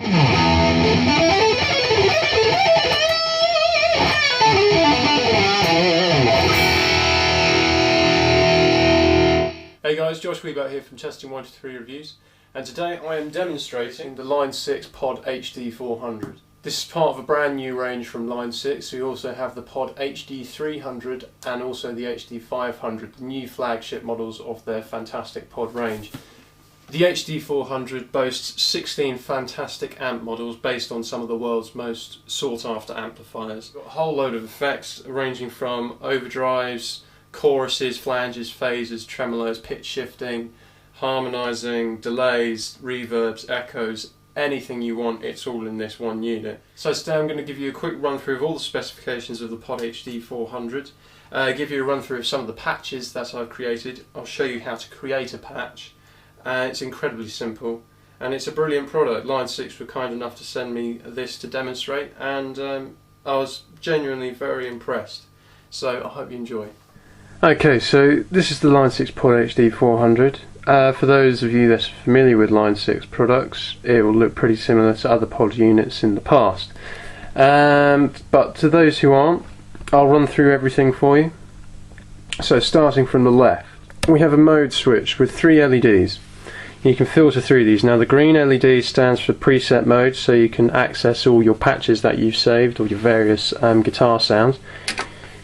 Hey guys, Josh Wibaut here from Testing123reviews, and today I am demonstrating the Line 6 POD HD400. This is part of a brand new range from Line 6. We also have the POD HD300 and also the HD500, the new flagship models of their fantastic POD range. The HD400 boasts 16 fantastic amp models based on some of the world's most sought after amplifiers. Got a whole load of effects ranging from overdrives, choruses, flanges, phases, tremolos, pitch shifting, harmonizing, delays, reverbs, echoes, anything you want, it's all in this one unit. So today I'm going to give you a quick run through of all the specifications of the POD HD400, give you a run through of some of the patches that I've created. I'll show you how to create a patch. It's incredibly simple and it's a brilliant product. Line 6 were kind enough to send me this to demonstrate, and I was genuinely very impressed. So I hope you enjoy. Okay, so this is the Line 6 POD HD400. For those of you that's familiar with Line 6 products, it will look pretty similar to other POD units in the past. But to those who aren't, I'll run through everything for you. So starting from the left, we have a mode switch with 3 LEDs. You can filter through these. Now the green LED stands for preset mode, so you can access all your patches that you've saved, or your various guitar sounds.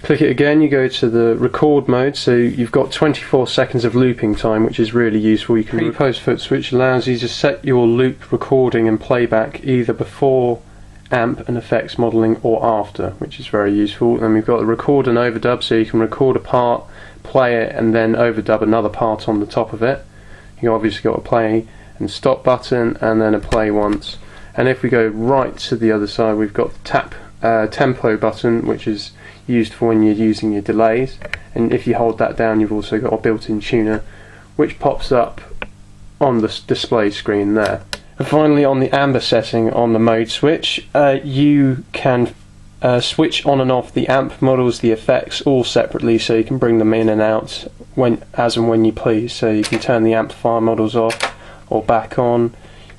Click it again, you go to the record mode, so you've got 24 seconds of looping time, which is really useful. You can pre-post foot switch allows you to set your loop recording and playback either before amp and effects modelling or after, which is very useful. And we've got the record and overdub, so you can record a part, play it, and then overdub another part on the top of it. You've obviously got a play and stop button, and then a play once. And if we go right to the other side, we've got the tap tempo button, which is used for when you're using your delays, and if you hold that down you've also got a built-in tuner which pops up on the display screen there. And finally, on the amber setting on the mode switch, you can switch on and off the amp models, the effects, all separately, so you can bring them in and out as and when you please. So you can turn the amplifier models off or back on,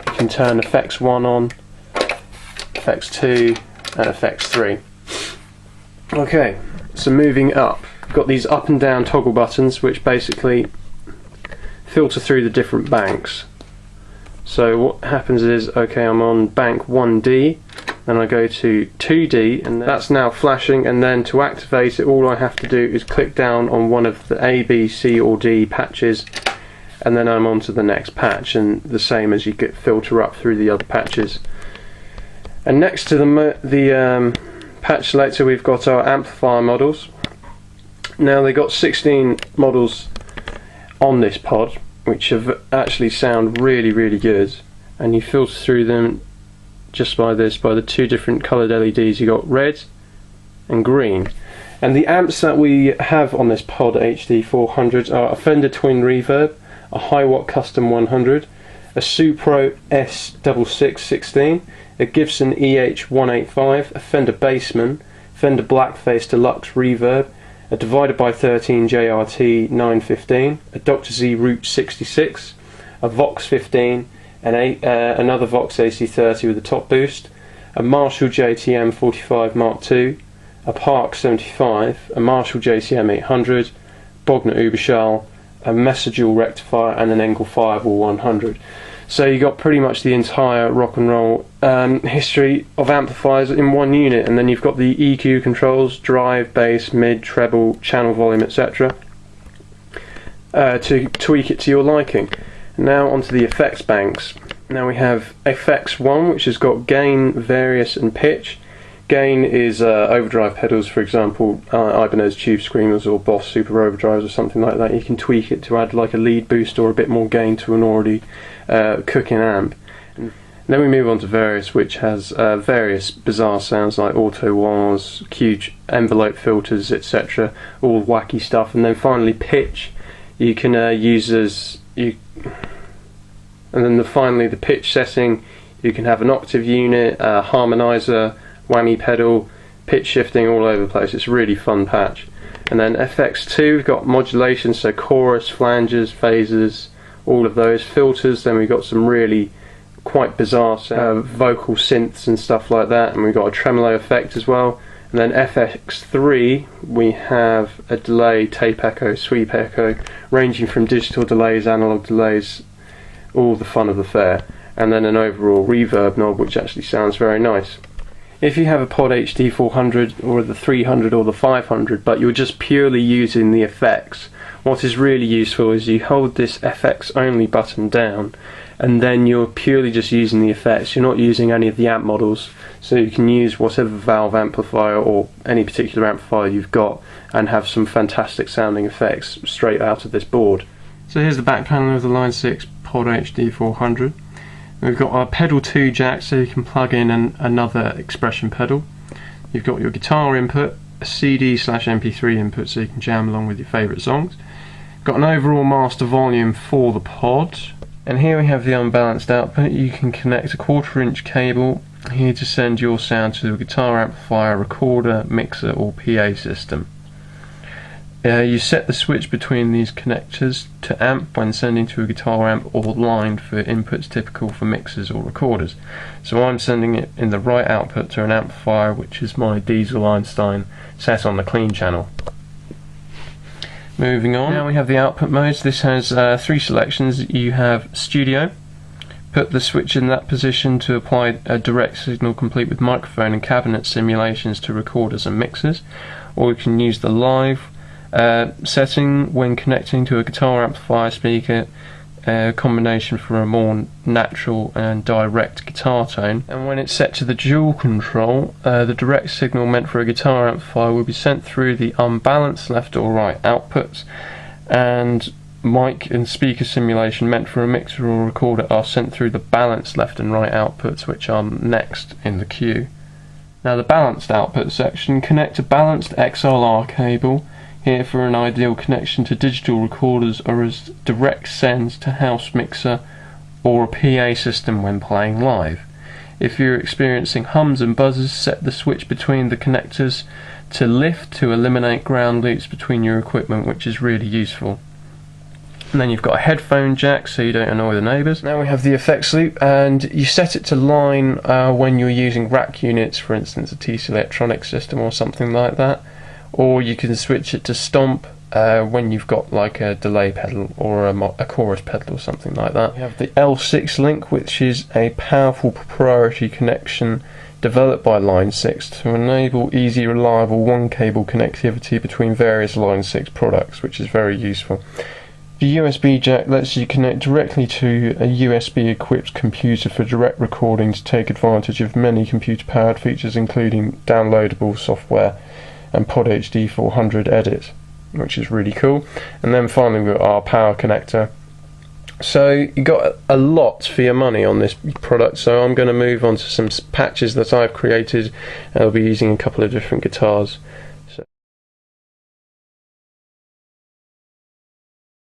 you can turn effects 1 on, effects 2 and effects 3. Okay, so moving up, we've got these up and down toggle buttons which basically filter through the different banks. So what happens is, okay, I'm on bank 1D, then I go to 2D, and that's now flashing, and then to activate it all I have to do is click down on one of the A, B, C or D patches, and then I'm on to the next patch, and the same as you get filter up through the other patches. And next to the patch selector we've got our amplifier models. Now they've got 16 models on this pod which have actually sound really good, and you filter through them just by the 2 different coloured LEDs. You've got red and green. And the amps that we have on this POD HD400 are a Fender Twin Reverb, a Hiwatt Custom 100, a Supro S6616, a Gibson EH185, a Fender Bassman, Fender Blackface Deluxe Reverb, a Divided by 13 JRT 915, a Dr. Z Route 66, a Vox 15, and another Vox AC30 with a top boost, a Marshall JTM 45 Mark II, a Park 75, a Marshall JTM 800, Bogner Uberschall, a Messer Dual Rectifier, and an Engel Fireball 100. So you got pretty much the entire rock and roll history of amplifiers in one unit, and then you've got the EQ controls, drive, bass, mid, treble, channel volume, etc. to tweak it to your liking. Now onto the effects banks. Now we have effects 1, which has got gain, various and pitch. Gain is overdrive pedals, for example, Ibanez Tube Screamers or Boss Super Overdrives or something like that. You can tweak it to add like a lead boost or a bit more gain to an already cooking amp. And then we move on to various, which has various bizarre sounds like auto wahs, huge envelope filters, etc. All wacky stuff. And then finally pitch, you can use as and then finally the pitch setting, you can have an octave unit, a harmonizer, whammy pedal, pitch shifting all over the place. It's a really fun patch. And then FX2, we've got modulation, so chorus, flanges, phases, all of those. Filters, then we've got some really quite bizarre sound, vocal synths and stuff like that, and we've got a tremolo effect as well. And then FX3, we have a delay, tape echo, sweep echo, ranging from digital delays, analog delays, all the fun of the fair. And then an overall reverb knob, which actually sounds very nice. If you have a POD HD400 or the 300 or the 500, but you're just purely using the effects, what is really useful is you hold this FX only button down, and then you're purely just using the effects. You're not using any of the amp models, so you can use whatever valve amplifier or any particular amplifier you've got and have some fantastic sounding effects straight out of this board. So here's the back panel of the Line 6 POD HD400. We've got our pedal 2 jack, so you can plug in another expression pedal. You've got your guitar input, a CD/MP3 input, so you can jam along with your favourite songs. Got an overall master volume for the pod. And here we have the unbalanced output. You can connect a 1/4" cable here to send your sound to a guitar amplifier, recorder, mixer or PA system. You set the switch between these connectors to amp when sending to a guitar amp or line for inputs typical for mixers or recorders. So I'm sending it in the right output to an amplifier, which is my Diesel Einstein set on the clean channel. Moving on, now we have the output modes. This has 3 selections. You have studio. Put the switch in that position to apply a direct signal complete with microphone and cabinet simulations to recorders and mixers. Or you can use the live setting when connecting to a guitar amplifier speaker, combination for a more natural and direct guitar tone. And when it's set to the dual control, the direct signal meant for a guitar amplifier will be sent through the unbalanced left or right outputs, and mic and speaker simulation meant for a mixer or recorder are sent through the balanced left and right outputs, which are next in the queue. Now the balanced output section, connect a balanced XLR cable here for an ideal connection to digital recorders or as direct sends to house mixer or a PA system when playing live. If you're experiencing hums and buzzes, set the switch between the connectors to lift to eliminate ground loops between your equipment, which is really useful. And then you've got a headphone jack so you don't annoy the neighbours. Now we have the effects loop, and you set it to line when you're using rack units, for instance a TC Electronics system or something like that. Or you can switch it to stomp when you've got like a delay pedal or a chorus pedal or something like that. We have the L6 link, which is a powerful proprietary connection developed by Line 6 to enable easy, reliable one-cable connectivity between various Line 6 products, which is very useful. The USB jack lets you connect directly to a USB-equipped computer for direct recording to take advantage of many computer-powered features, including downloadable software and POD HD400 edit, which is really cool. And then finally we've got our power connector. So you got a lot for your money on this product, so I'm going to move on to some patches that I've created. I'll be using a couple of different guitars